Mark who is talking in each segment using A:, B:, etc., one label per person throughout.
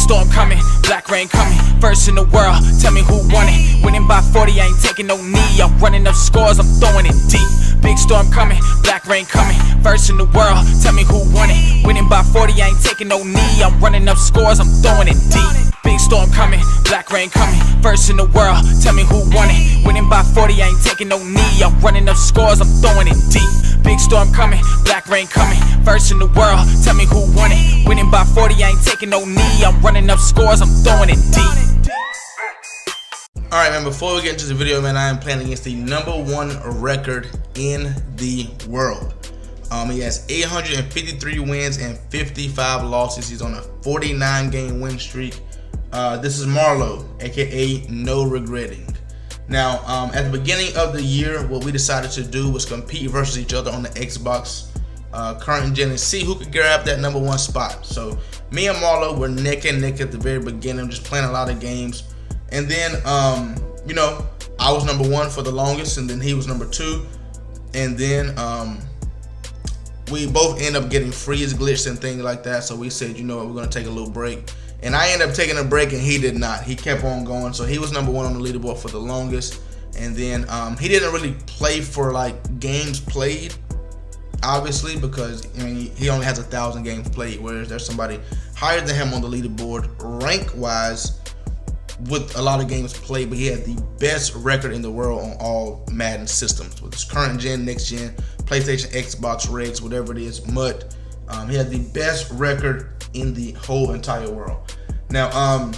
A: storm coming, black rain coming, first in the world, tell me who won it. Winning by 40, I ain't taking no knee, I'm running up scores, I'm throwing it deep. Big storm coming, black rain coming, first in the world, tell me who won it. Winning by 40, I ain't taking no knee, I'm running up scores, I'm throwing it deep. Big storm coming, black rain coming, first in the world, tell me who won it. Winning by 40, I ain't taking no knee, I'm running up scores, I'm throwing it deep. Big storm coming, black rain coming, first in the world, tell me who won it. Winning by 40, I ain't taking no knee, I'm running up scores, I'm throwing it deep.
B: Alright, man, before we get into the video, man, I am playing against the #1 record in the world. He has 853 wins and 55 losses. He's on a 49-game win streak. This is Marlo, aka No Regretting. Now, at the beginning of the year, what we decided to do was compete versus each other on the Xbox current gen and see who could grab that #1 spot. So me and Marlo were neck and neck at the very beginning, just playing a lot of games. And then, you know, I was #1 for the longest, and then he was #2. And then we both end up getting freeze glitched and things like that. So we said, you know what, we're gonna take a little break. And I ended up taking a break, and he did not. He kept on going. So he was #1 on the leaderboard for the longest. And then he didn't really play for like games played, obviously, because I mean he only has 1,000 games played, whereas there's somebody higher than him on the leaderboard rank wise with a lot of games played. But he had the best record in the world on all Madden systems, with his current gen, next gen, PlayStation, Xbox, Regs, whatever it is, MUT. He had the best record in the whole entire world. Now,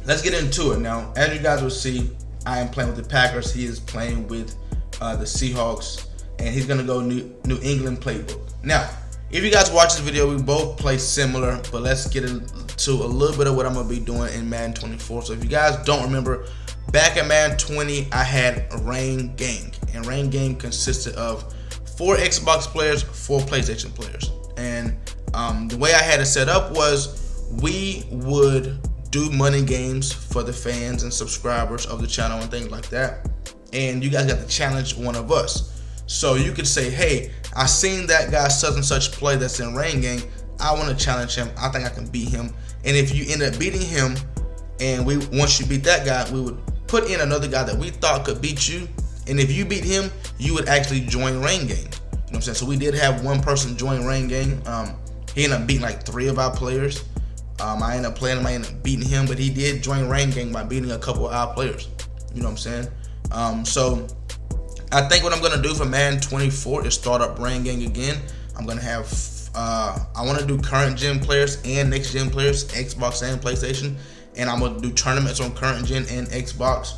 B: let's get into it. Now, as you guys will see, I am playing with the Packers. He is playing with the Seahawks, and he's gonna go New England playbook. Now, if you guys watch this video, we both play similar, but let's get into a little bit of what I'm gonna be doing in Madden 24. So if you guys don't remember, back in Madden 20, I had a Rain Gang, and Rain Gang consisted of 4 Xbox players, 4 PlayStation players. And the way I had it set up was we would do money games for the fans and subscribers of the channel and things like that. And you guys got to challenge one of us. So you could say, hey, I seen that guy such and such play that's in Rain Gang. I want to challenge him. I think I can beat him. And if you end up beating him, and once you beat that guy, we would put in another guy that we thought could beat you. And if you beat him, you would actually join Rain Gang. You know what I'm saying? So we did have one person join Rain Gang. He ended up beating like 3 of our players. I ended up playing him, I ended up beating him, but he did join Rain Gang by beating a couple of our players. You know what I'm saying? So I think what I'm gonna do for Madden 24 is start up Rain Gang again. I'm gonna have I want to do current gen players and next gen players, Xbox and PlayStation, and I'm gonna do tournaments on current gen and Xbox,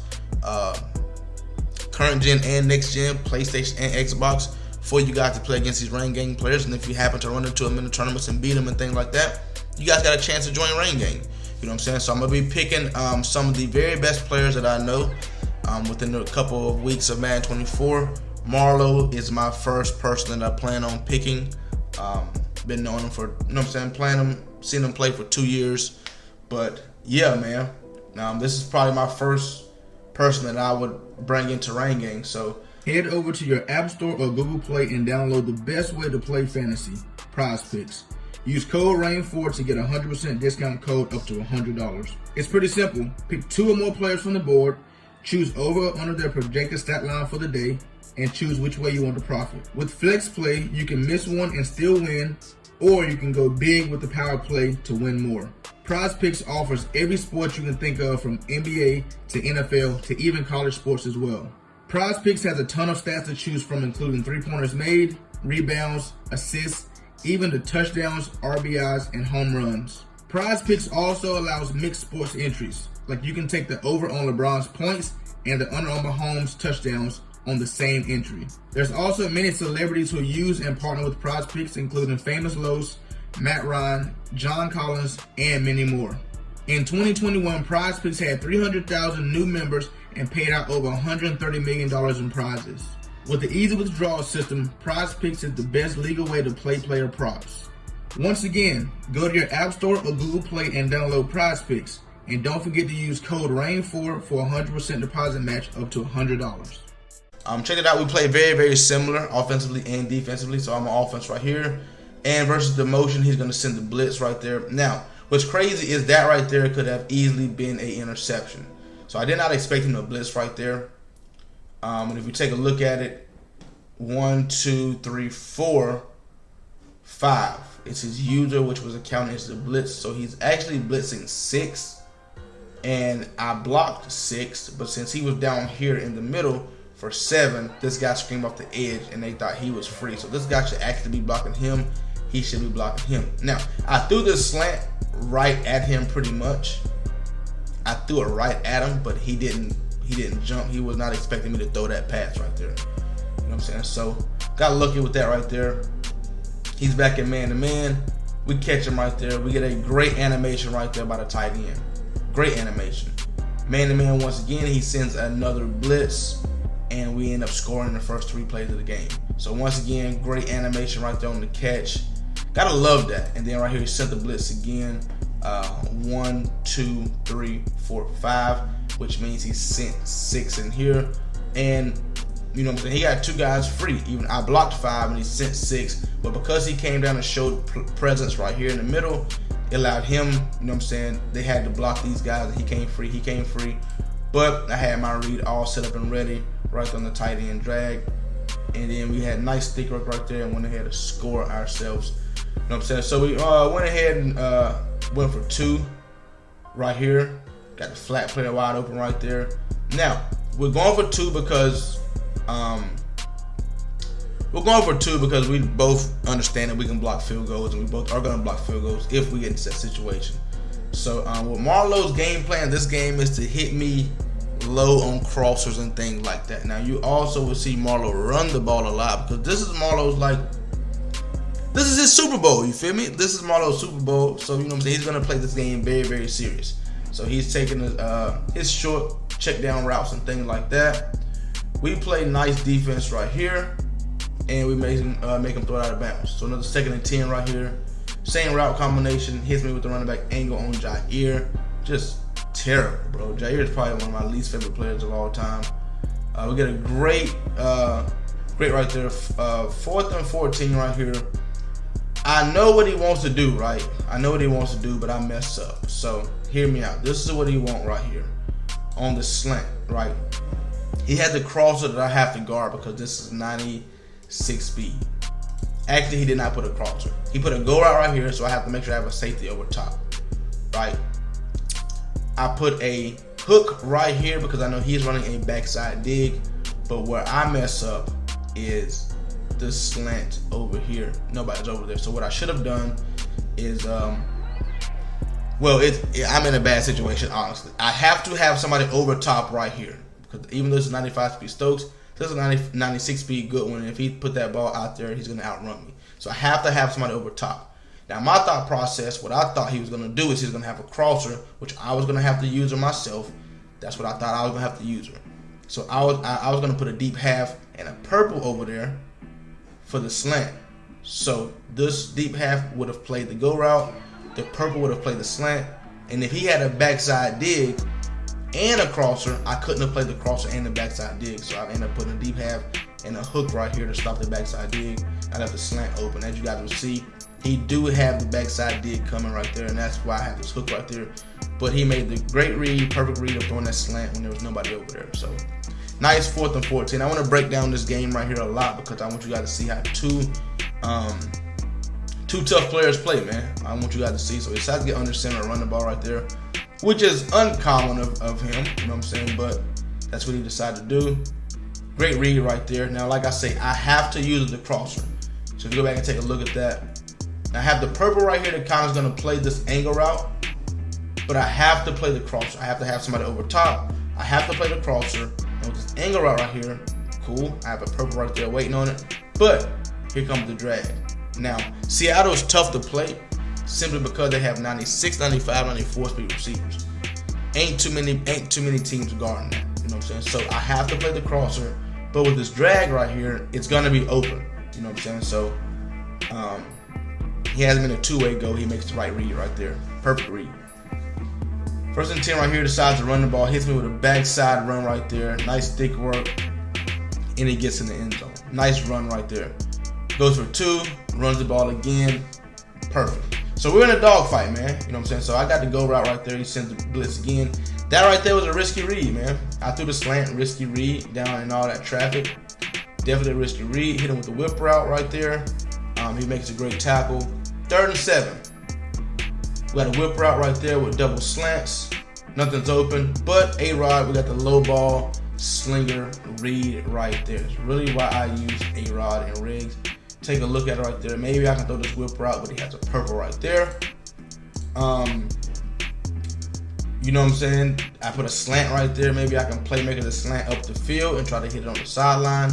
B: current gen and next gen, PlayStation and Xbox, for you guys to play against these Rain Gang players. And if you happen to run into them in the tournaments and beat them and things like that, you guys got a chance to join Rain Gang. You know what I'm saying? So I'm gonna be picking some of the very best players that I know within a couple of weeks of Madden 24. Marlo is my first person that I plan on picking. Been knowing him for, you know what I'm saying, playing him, seen him play for 2 years. But yeah, man, this is probably my first person that I would bring into Rain Gang. So
C: head over to your App Store or Google Play and download the best way to play fantasy, Prize Picks. Use code RAIN4 to get a 100% discount code up to $100. It's pretty simple. Pick 2 or more players from the board, choose over or under their projected stat line for the day, and choose which way you want to profit. With Flex Play, you can miss one and still win, or you can go big with the Power Play to win more. Prize Picks offers every sport you can think of, from NBA to NFL to even college sports as well. Prize Picks has a ton of stats to choose from, including 3-pointers made, rebounds, assists, even the touchdowns, RBIs, and home runs. Prize Picks also allows mixed sports entries, like you can take the over on LeBron's points and the under on Mahomes' touchdowns on the same entry. There's also many celebrities who use and partner with Prize Picks, including Famous Los, Matt Ryan, John Collins, and many more. In 2021, Prize Picks had 300,000 new members and paid out over $130 million in prizes. With the easy withdrawal system, Prize Picks is the best legal way to play player props. Once again, go to your App Store or Google Play and download Prize Picks. And don't forget to use code RAIN4 for a 100% deposit match up to $100.
B: Check it out. We play very, very similar offensively and defensively. So I'm on offense right here. And versus the motion, he's going to send the blitz right there. Now, What's crazy is that right there could have easily been an interception. So I did not expect him to blitz right there. And if you take a look at it, 1, 2, 3, 4, 5. It's his user, which was accounted as the blitz. So he's actually blitzing 6. And I blocked 6. But since he was down here in the middle for 7, this guy screamed off the edge and they thought he was free. So this guy should actually be blocking him. He should be blocking him. Now, I threw this slant right at him pretty much. I threw it right at him, but he didn't jump. He was not expecting me to throw that pass right there. You know what I'm saying? So got lucky with that right there. He's back in man-to-man. We catch him right there. We get a great animation right there by the tight end. Great animation. Man-to-man once again. He sends another blitz, and we end up scoring the first 3 plays of the game. So once again, great animation right there on the catch. Gotta love that. And then right here, he sent the blitz again. 1, 2, 3, 4, 5, which means he sent 6 in here. And you know what I'm saying, he got 2 guys free. Even I blocked 5 and he sent 6. But because he came down and showed presence right here in the middle, it allowed him, you know what I'm saying, they had to block these guys and he came free. But I had my read all set up and ready right on the tight end drag. And then we had nice stick work right there and went ahead to score ourselves. You know what I'm saying? So we went ahead and went for 2 right here. Got the flat player wide open right there. Now, we're going for 2 because we both understand that we can block field goals, and we both are going to block field goals if we get into that situation. So with Marlowe's game plan, this game is to hit me low on crossers and things like that. Now, you also will see Marlowe run the ball a lot because this is Marlowe's this is his Super Bowl, you feel me? This is Marlowe's Super Bowl, so you know what I'm saying, he's going to play this game very, very serious. So he's taking his short check down routes and things like that. We play nice defense right here, and we make him throw it out of bounds. So another 2nd and 10 right here. Same route combination, hits me with the running back angle on Jair. Just terrible, bro. Jair is probably one of my least favorite players of all time. We get a great right there. 4th and 14 right here. I know what he wants to do, right? I know what he wants to do, but I messed up. So hear me out. This is what he wants right here on the slant, right? He had the crosser that I have to guard because this is 96 speed. Actually, he did not put a crosser. He put a go route right here, so I have to make sure I have a safety over top, right? I put a hook right here because I know he's running a backside dig, but where I mess up is the slant over here. Nobody's over there. So what I should have done is, I'm in a bad situation, honestly. I have to have somebody over top right here because even though this is 95 speed Stokes, this is 96 speed Goodwin. And if he put that ball out there, he's going to outrun me. So I have to have somebody over top. Now, my thought process, what I thought he was going to do is he's going to have a crosser, which I was going to have to use her myself. That's what I thought I was going to have to use her. So I was going to put a deep half and a purple over there for the slant. So this deep half would have played the go route, the purple would have played the slant, and if he had a backside dig and a crosser, I couldn't have played the crosser and the backside dig. So I ended up putting a deep half and a hook right here to stop the backside dig. I left the slant open. As you guys will see, he do have the backside dig coming right there, and that's why I have this hook right there. But he made the great read, perfect read of throwing that slant when there was nobody over there. So nice 4th and 14. I want to break down this game right here a lot because I want you guys to see how two tough players play, man. I want you guys to see. So he decides to get under center and run the ball right there, which is uncommon of him, you know what I'm saying? But that's what he decided to do. Great read right there. Now, like I say, I have to use the crosser. So if you go back and take a look at that, I have the purple right here that kind of is going to play this angle route, but I have to play the crosser. I have to have somebody over top. I have to play the crosser. And with this angle route right here, cool. I have a purple right there waiting on it. But here comes the drag. Now, Seattle is tough to play simply because they have 96, 95, 94 speed receivers. Ain't too many teams guarding that. You know what I'm saying? So I have to play the crosser. But with this drag right here, it's gonna be open. You know what I'm saying? So he has him in a two-way go. He makes the right read right there. Perfect read. 1st and 10 right here, decides to run the ball. Hits me with a backside run right there. Nice thick work. And he gets in the end zone. Nice run right there. Goes for 2, runs the ball again. Perfect. So we're in a dogfight, man. You know what I'm saying? So I got the go route right there. He sends the blitz again. That right there was a risky read, man. I threw the slant, risky read down in all that traffic. Definitely a risky read. Hit him with the whip route right there. He makes a great tackle. 3rd and 7. We got a whip route right there with double slants. Nothing's open, but A-Rod, we got the low ball slinger read right there. It's really why I use A-Rod and rigs. Take a look at it right there. Maybe I can throw this whip route, but he has a purple right there. You know what I'm saying? I put a slant right there. Maybe I can playmaker the slant up the field and try to hit it on the sideline.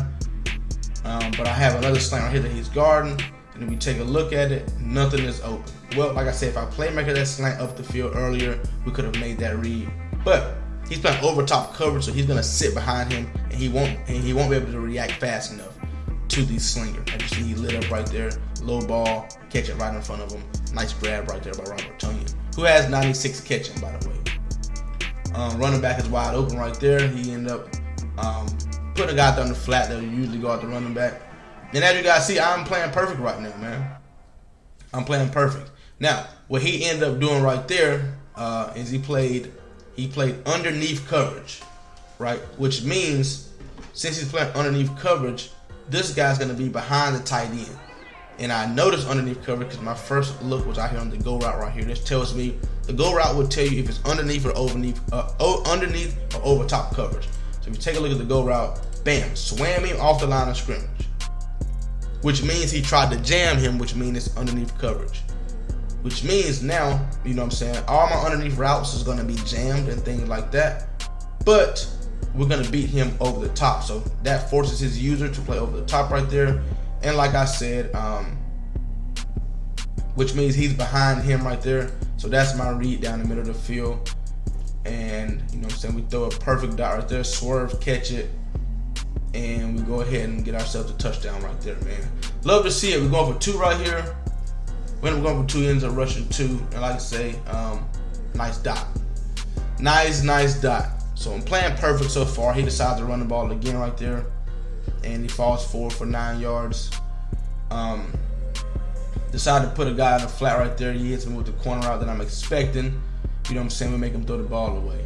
B: But I have another slant right here that he's guarding. And if we take a look at it, nothing is open. Well, like I said, if I playmaker that slant up the field earlier, we could have made that read. But he's playing over top coverage, so he's gonna sit behind him, and he won't be able to react fast enough to these slingers. As you see, he lit up right there, low ball, catch it right in front of him. Nice grab right there by Robert Tonyan, who has 96 catching, by the way. Running back is wide open right there. He ended up putting a guy down the flat that would usually guard the running back. And as you guys see, I'm playing perfect right now, man. I'm playing perfect. Now, what he ended up doing right there is he played underneath coverage, right? Which means since he's playing underneath coverage, this guy's going to be behind the tight end. And I noticed underneath coverage because my first look was out here on the go route right here. This tells me the go route would tell you if it's underneath or underneath or over top coverage. So if you take a look at the go route, bam, swam him off the line of scrimmage. Which means he tried to jam him, which means it's underneath coverage. Which means now, you know what I'm saying, all my underneath routes is going to be jammed and things like that. But we're going to beat him over the top. So that forces his user to play over the top right there. And like I said, which means he's behind him right there. So that's my read down the middle of the field. And, you know what I'm saying, we throw a perfect dot right there, swerve, catch it. And we go ahead and get ourselves a touchdown right there, man. Love to see it. We're going for 2 right here. We're going for 2, ends up rushing 2. And like I say, nice dot. Nice dot. So I'm playing perfect so far. He decides to run the ball again right there. And he falls forward for 9 yards. Decided to put a guy in the flat right there. He hits him with the corner route that I'm expecting. You know what I'm saying? We make him throw the ball away.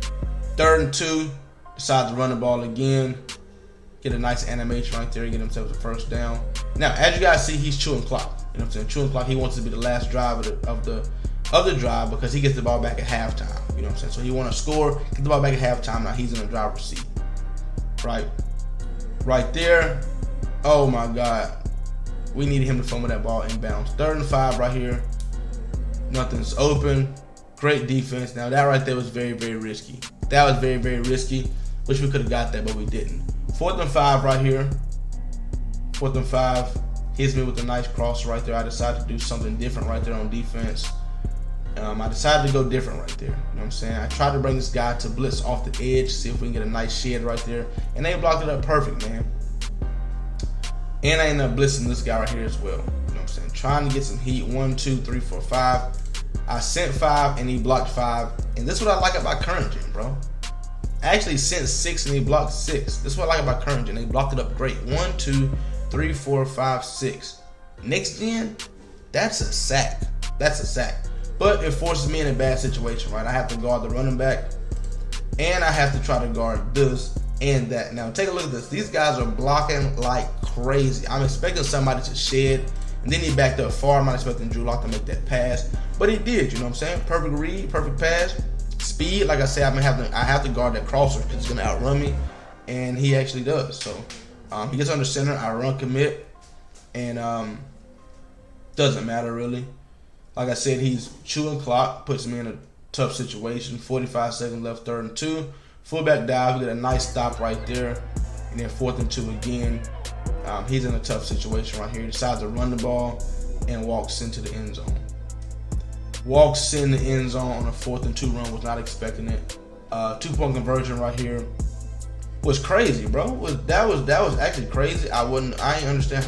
B: 3rd and 2. Decides to run the ball again. Get a nice animation right there. Get himself the first down. Now, as you guys see, he's chewing clock. You know what I'm saying? Chewing clock. He wants to be the last drive of the drive because he gets the ball back at halftime. You know what I'm saying? So he want to score, get the ball back at halftime. Now he's in the driver's seat. Right there. Oh my God. We needed him to fumble that ball inbounds. 3rd and 5 right here. Nothing's open. Great defense. Now that right there was very, very risky. That was very, very risky. Wish we could have got that, but we didn't. 4th and 5 right here. 4th and 5. Hits me with a nice cross right there. I decided to do something different right there on defense. I decided to go different right there. You know what I'm saying? I tried to bring this guy to blitz off the edge, see if we can get a nice shed right there. And they blocked it up perfect, man. And I ended up blitzing this guy right here as well. You know what I'm saying? Trying to get some heat. 1, 2, 3, 4, 5. I sent 5 and he blocked 5. And this is what I like about current gen, bro. I actually sent 6 and he blocked 6. This is what I like about current gen. They blocked it up great. 1, 2, 3, 4, 5, 6. Next gen, that's a sack. That's a sack. But it forces me in a bad situation, right? I have to guard the running back, and I have to try to guard this and that. Now, take a look at this. These guys are blocking like crazy. I'm expecting somebody to shed, and then he backed up far. I'm not expecting Drew Lock to make that pass, but he did. You know what I'm saying? Perfect read, perfect pass, speed. Like I said, I have to guard that crosser because it's gonna outrun me, and he actually does. So he gets under center. I run commit, and doesn't matter really. Like I said, he's chewing clock, puts me in a tough situation. 45 seconds left, 3rd and 2. Fullback dive, we get a nice stop right there. And then 4th and 2 again. He's in a tough situation right here. He decides to run the ball and walks into the end zone. Walks in the end zone on a 4th and 2 run, was not expecting it. 2-point conversion right here. Was crazy, bro. That was actually crazy. I didn't understand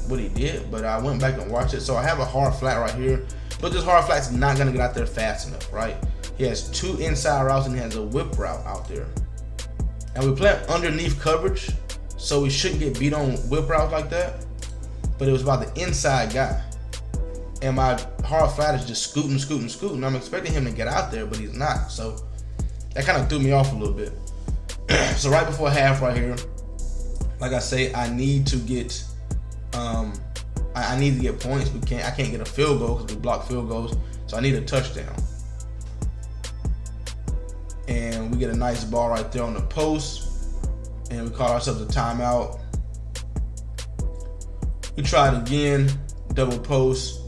B: what he did, but I went back and watched it. So I have a hard flat right here. But this hard flat's not gonna get out there fast enough, right? He has 2 inside routes and he has a whip route out there. And we play underneath coverage, so we shouldn't get beat on whip routes like that. But it was about the inside guy. and my hard flat is just scooting. I'm expecting him to get out there, but he's not. So that kind of threw me off a little bit. So right before half right here, like I say, I need to get I need to get points. I can't get a field goal because we block field goals. So I need a touchdown. And we get a nice ball right there on the post, and we call ourselves a timeout. We try it again, double post,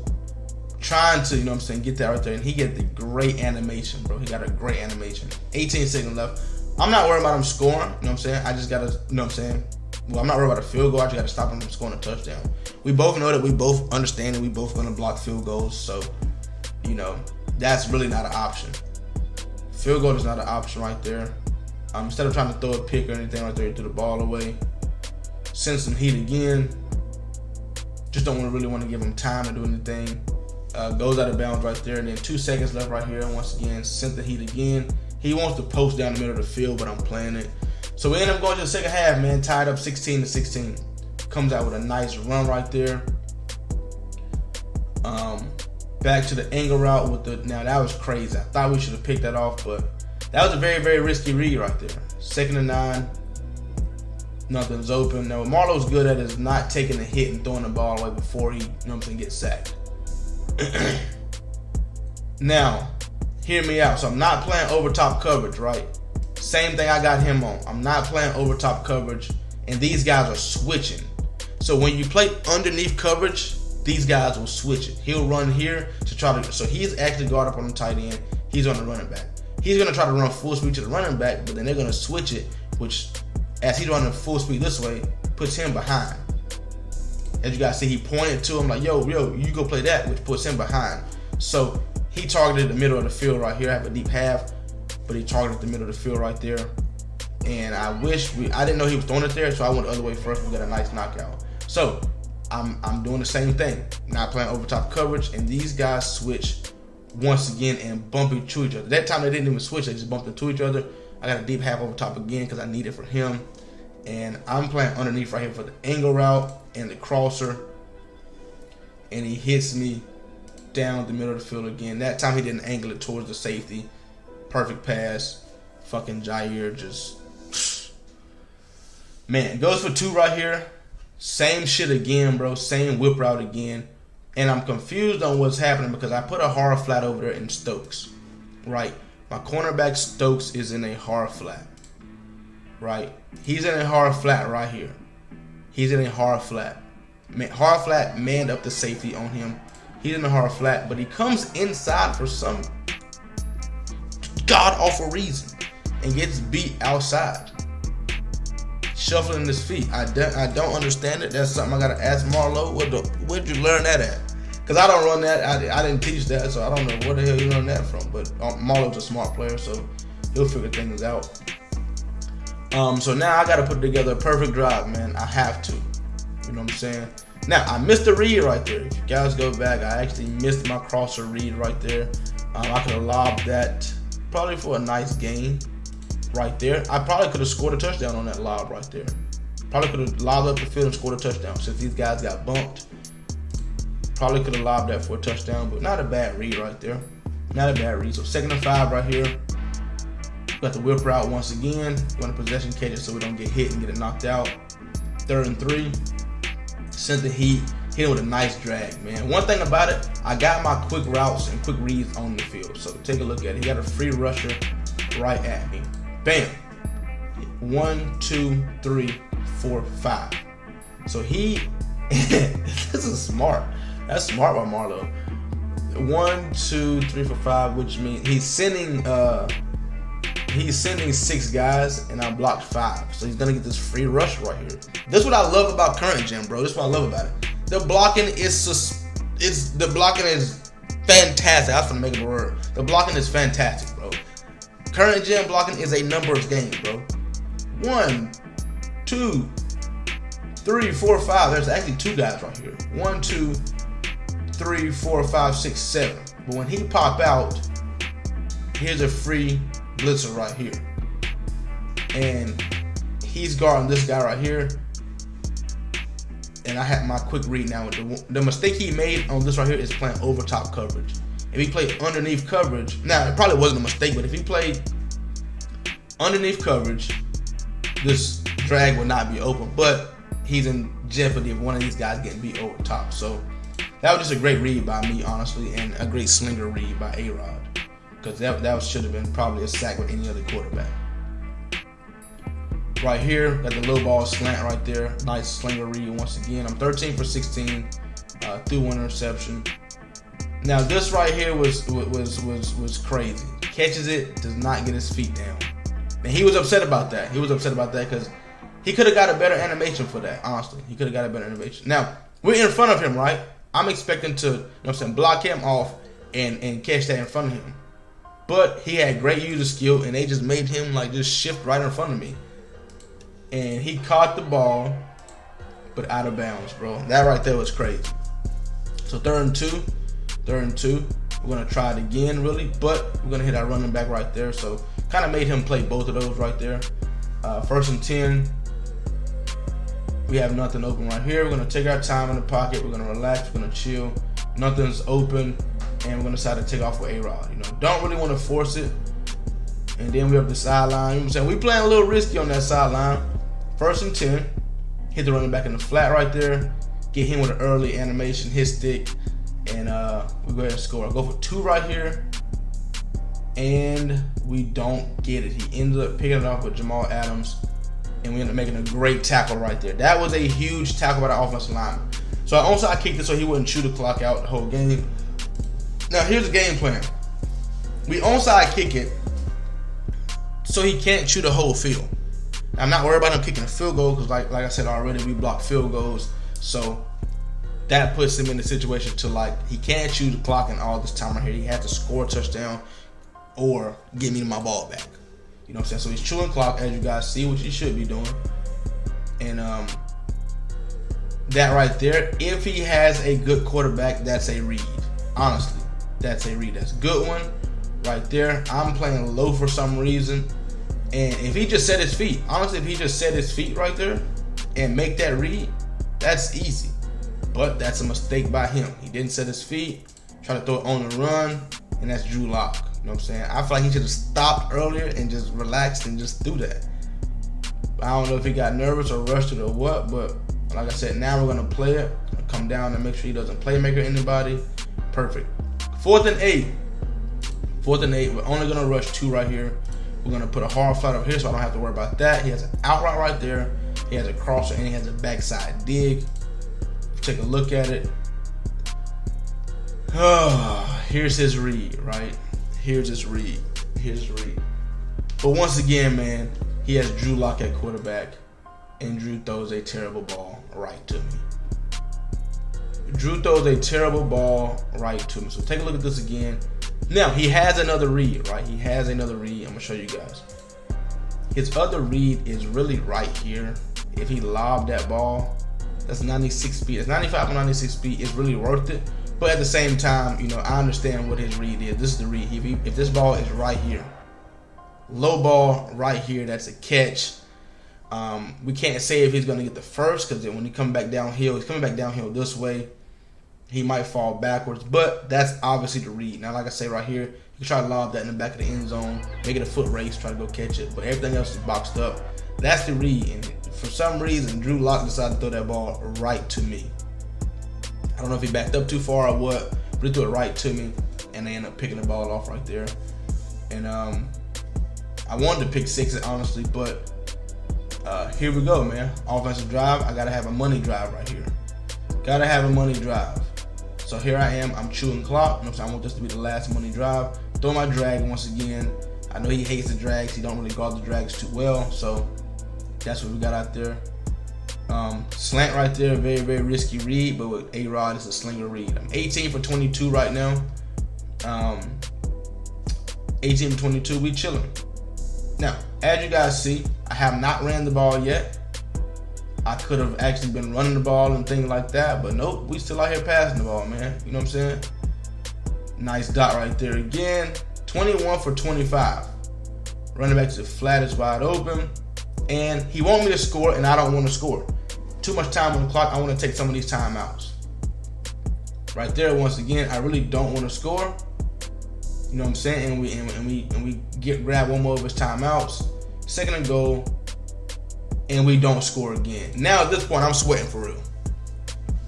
B: trying to, get that right there, and he get the great animation, bro. He got a great animation. 18 seconds left. I'm not worried about him scoring, I just gotta, well, I'm not worried about a field goal. I just gotta stop him from scoring a touchdown. We both know that we both understand that we both gonna block field goals, so, that's really not an option. Field goal is not an option right there. Instead of trying to throw a pick or anything right there, you threw the ball away. Send some heat again. Just don't really want to give him time to do anything. Goes out of bounds right there, and then 2 seconds left right here. And once again, sent the heat again. He wants to post down the middle of the field, but I'm playing it. So we end up going to the second half, man. Tied up 16-16. Comes out with a nice run right there. Back to the angle route with the. Now that was crazy. I thought we should have picked that off, but that was a very, very risky read right there. 2nd and 9. Nothing's open. Now what Marlowe's good at is not taking a hit and throwing the ball away before he, gets sacked. Now, hear me out. So I'm not playing over top coverage, right? Same thing I got him on. I'm not playing over top coverage, and these guys are switching. So when you play underneath coverage, these guys will switch it. He'll run here to try to. So he's actually guard up on the tight end. He's on the running back. He's gonna try to run full speed to the running back, but then they're gonna switch it, which, as he's running full speed this way, puts him behind. As you guys see, he pointed to him like, yo, you go play that, which puts him behind. So he targeted the middle of the field right here. I have a deep half, but he targeted the middle of the field right there. And I didn't know he was throwing it there, so I went the other way first. We got a nice knockout. So I'm doing the same thing, not playing over top coverage, and these guys switch once again and bump into each other. That time they didn't even switch, they just bumped into each other. I got a deep half over top again because I need it for him. And I'm playing underneath right here for the angle route and the crosser. And he hits me down the middle of the field again. That time he didn't angle it towards the safety. Perfect pass. Fucking Jair just... Man, goes for 2 right here. Same shit again, bro. Same whip route again. And I'm confused on what's happening because I put a hard flat over there in Stokes. Right? My cornerback Stokes is in a hard flat. Right? He's in a hard flat right here. He's in a hard flat. Hard flat manned up the safety on him. He's in a hard flat, but he comes inside for some god-awful reason and gets beat outside. Shuffling his feet. I don't understand it. That's something I gotta ask Marlo. Where'd you learn that at? Because I don't run that. I didn't teach that, so I don't know where the hell you learned that from. But Marlo's a smart player, so he'll figure things out. So now I gotta put together a perfect drive, man. I have to. You know what I'm saying? Now I missed a read right there. If you guys go back, I actually missed my crosser read right there. I could have lobbed that probably for a nice gain. Right there. I probably could have scored a touchdown on that lob right there. Probably could have lobbed up the field and scored a touchdown. Since these guys got bumped, probably could have lobbed that for a touchdown, but not a bad read right there. Not a bad read. So 2nd and 5 right here. Got the whip route once again. Want to possession catch it so we don't get hit and get it knocked out. 3rd and 3. Sent the heat. Hit it with a nice drag, man. One thing about it, I got my quick routes and quick reads on the field. So take a look at it. He got a free rusher right at me. Bam. 1, 2, 3, 4, 5. So he, this is smart. That's smart by Marlo. 1, 2, 3, 4, 5, which means he's sending 6 guys, and I blocked 5. So he's gonna get this free rush right here. This is what I love about current gen, bro. This is what I love about it. The blocking is fantastic. I was gonna make it a word. The blocking is fantastic, bro. Current gen blocking is a numbers game, bro. 1, 2, 3, 4, 5. There's actually 2 guys right here. 1, 2, 3, 4, 5, 6, 7. But when he pop out, here's a free blitzer right here. And he's guarding this guy right here. and I had my quick read now. The mistake he made on this right here is playing over top coverage. If he played underneath coverage, now it probably wasn't a mistake, but if he played underneath coverage, this drag would not be open. But he's in jeopardy of one of these guys getting beat over top. So that was just a great read by me, honestly, and a great slinger read by A-Rod, because that should have been probably a sack with any other quarterback. Right here, got the low ball slant right there. Nice slinger read once again. I'm 13 for 16 through one interception. Now this right here was crazy. Catches it, does not get his feet down. And he was upset about that. He was upset about that because he could have got a better animation for that, honestly. He could have got a better animation. Now, we're in front of him, right? I'm expecting to, you know what I'm saying, block him off and catch that in front of him. But he had great user skill, and they just made him like just shift right in front of me. And he caught the ball, but out of bounds, bro. That right there was crazy. So third and two. We're gonna try it again, really, but we're gonna hit our running back right there. So kind of made him play both of those right there. First and 10. We have nothing open right here. We're gonna take our time in the pocket. We're gonna relax. We're gonna chill. Nothing's open, and we're gonna decide to take off with A-Rod. You know, don't really want to force it. And then we have the sideline. You know what I'm saying? We playing a little risky on that sideline. First and 10. Hit the running back in the flat right there. Get him with an early animation, his stick, and we go ahead and score. I'll go for 2 right here, and we don't get it. He ended up picking it off with Jamal Adams, and we ended up making a great tackle right there. That was a huge tackle by the offensive lineman. So I onside kicked it so he wouldn't chew the clock out the whole game. Now here's the game plan. We onside kick it so he can't chew the whole field. I'm not worried about him kicking a field goal because like I said already, we block field goals. So that puts him in the situation to like, he can't chew the clock in all this time right here. He had to score a touchdown or get me my ball back. You know what I'm saying? So he's chewing clock, as you guys see, which he should be doing. And that right there, if he has a good quarterback, that's a read. Honestly, that's a read. That's a good one right there. I'm playing low for some reason. And if he just set his feet, honestly, if he just set his feet right there and make that read, that's easy. But that's a mistake by him. He didn't set his feet, try to throw it on the run, and that's Drew Lock. You know what I'm saying? I feel like he should have stopped earlier and just relaxed and just threw that. I don't know if he got nervous or rushed it or what, but like I said, now we're going to play it. Come down and make sure he doesn't playmaker anybody. Perfect. 4th and 8. 4th and 8. We're only going to rush 2 right here. We're going to put a hard flat up here so I don't have to worry about that. He has an out route right there. He has a crosser and he has a backside dig. Take a look at it. Here's his read, right? Here's his read. But once again, man, he has Drew Lock at quarterback, and Drew throws a terrible ball right to me. So take a look at this again. Now, he has another read, right? I'm going to show you guys. His other read is really right here. If he lobbed that ball, that's 96 speed. It's 95 or 96 speed. It's really worth it. But at the same time, you know, I understand what his read is. This is the read. If this ball is right here, low ball right here, that's a catch. We can't say if he's going to get the first because when he comes back downhill, he's coming back downhill this way. He might fall backwards, but that's obviously the read. Now, like I say right here, you can try to lob that in the back of the end zone, make it a foot race, try to go catch it, but everything else is boxed up. That's the read, and for some reason, Drew Lock decided to throw that ball right to me. I don't know if he backed up too far or what, but he threw it right to me, and they ended up picking the ball off right there. And I wanted to pick 6 it, honestly, but here we go, man. Offensive drive. I got to have a money drive right here. So here I am. I'm chewing clock. You know, so I want this to be the last money drive. Throw my drag once again. I know he hates the drags. He don't really guard the drags too well, so that's what we got out there. Slant right there, very, very risky read, but with A-Rod, it's a slinger read. I'm 18 for 22 right now. 18 for 22, we chilling. Now, as you guys see, I have not ran the ball yet. I could have actually been running the ball and things like that, but nope, we still out here passing the ball, man. You know what I'm saying? Nice dot right there again. 21 for 25. Running back to the flat is wide open. And he wants me to score, and I don't want to score. too much time on the clock. I want to take some of these timeouts. Right there, once again, I really don't want to score. You know what I'm saying? And we grab one more of his timeouts. 2nd and goal, and we don't score again. Now at this point, I'm sweating for real.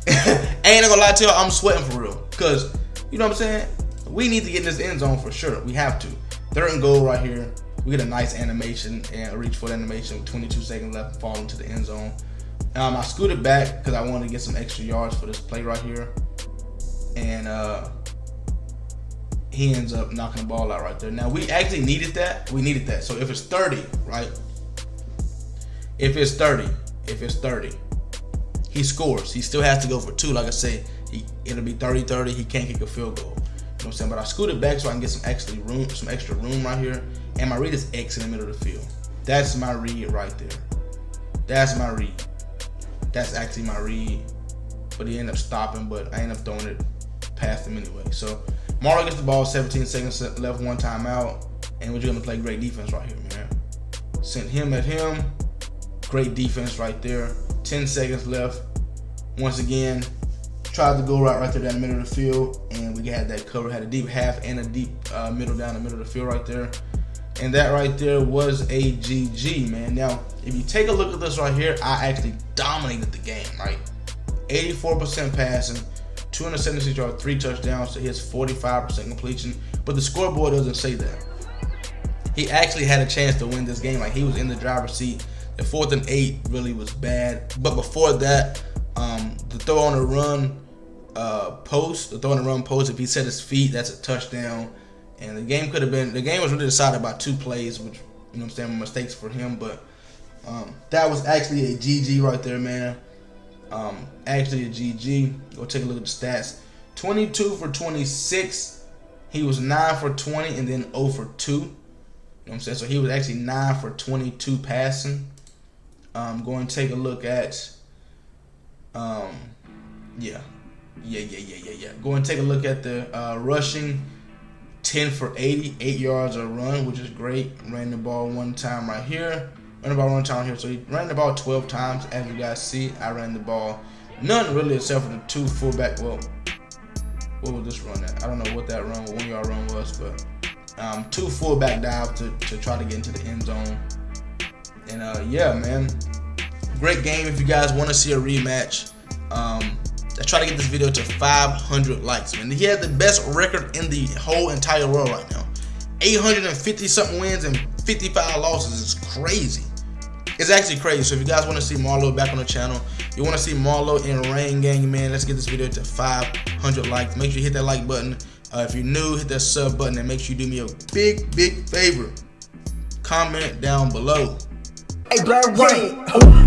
B: I ain't gonna lie to y'all, I'm sweating for real. Cause you know what I'm saying? We need to get in this end zone for sure. We have to. 3rd and goal right here. We get a nice animation and a reach for the animation with 22 seconds left, fall into the end zone. I scooted back because I wanted to get some extra yards for this play right here. And he ends up knocking the ball out right there. Now we actually needed that. We needed that. So if it's 30, right? If it's 30, he scores. He still has to go for 2. Like I say, it'll be 30-30. He can't kick a field goal. You know what I'm saying? But I scooted back so I can get some extra room right here. And my read is X in the middle of the field. That's my read right there. That's my read. That's actually my read. But he ended up stopping, but I ended up throwing it past him anyway. So Marlon gets the ball, 17 seconds left, 1 timeout. And we're going to play great defense right here, man. Sent him at him. Great defense right there. 10 seconds left. Once again, tried to go right there down the middle of the field. And we had that cover. Had a deep half and a deep middle down the middle of the field right there. And that right there was a GG, man. Now, if you take a look at this right here, I actually dominated the game, right? 84% passing, 276 yards, 3 touchdowns to his 45% completion. But the scoreboard doesn't say that. He actually had a chance to win this game. Like, he was in the driver's seat. The 4th and 8 really was bad. But before that, the throw on the run post, if he set his feet, that's a touchdown. And the game was really decided by 2 plays, which, you know what I'm saying, were mistakes for him. But that was actually a GG right there, man. Actually a GG. Go take a look at the stats. 22 for 26. He was 9 for 20 and then 0 for 2. You know what I'm saying? So he was actually 9 for 22 passing. Go and take a look at Go and take a look at the rushing. 10 for 80, 8 yards a run, which is great. Ran the ball 1 time right here. Ran the ball 1 time here. So he ran the ball 12 times. As you guys see, I ran the ball none really except for the 2 fullback. Well, what was this run at? I don't know what that 1 yard run was, but 2 fullback dives to try to get into the end zone. And yeah, man, great game. If you guys want to see a rematch, I try to get this video to 500 likes, man. He has the best record in the whole entire world right now. 850 something wins and 55 losses. It's crazy. It's actually crazy. So if you guys want to see Marlo back on the channel, you want to see Marlo in Rain Gang, man, let's get this video to 500 likes. Make sure you hit that like button. If you're new, hit that sub button, and make sure you do me a big favor. Comment down below.
D: Hey, Black Rain.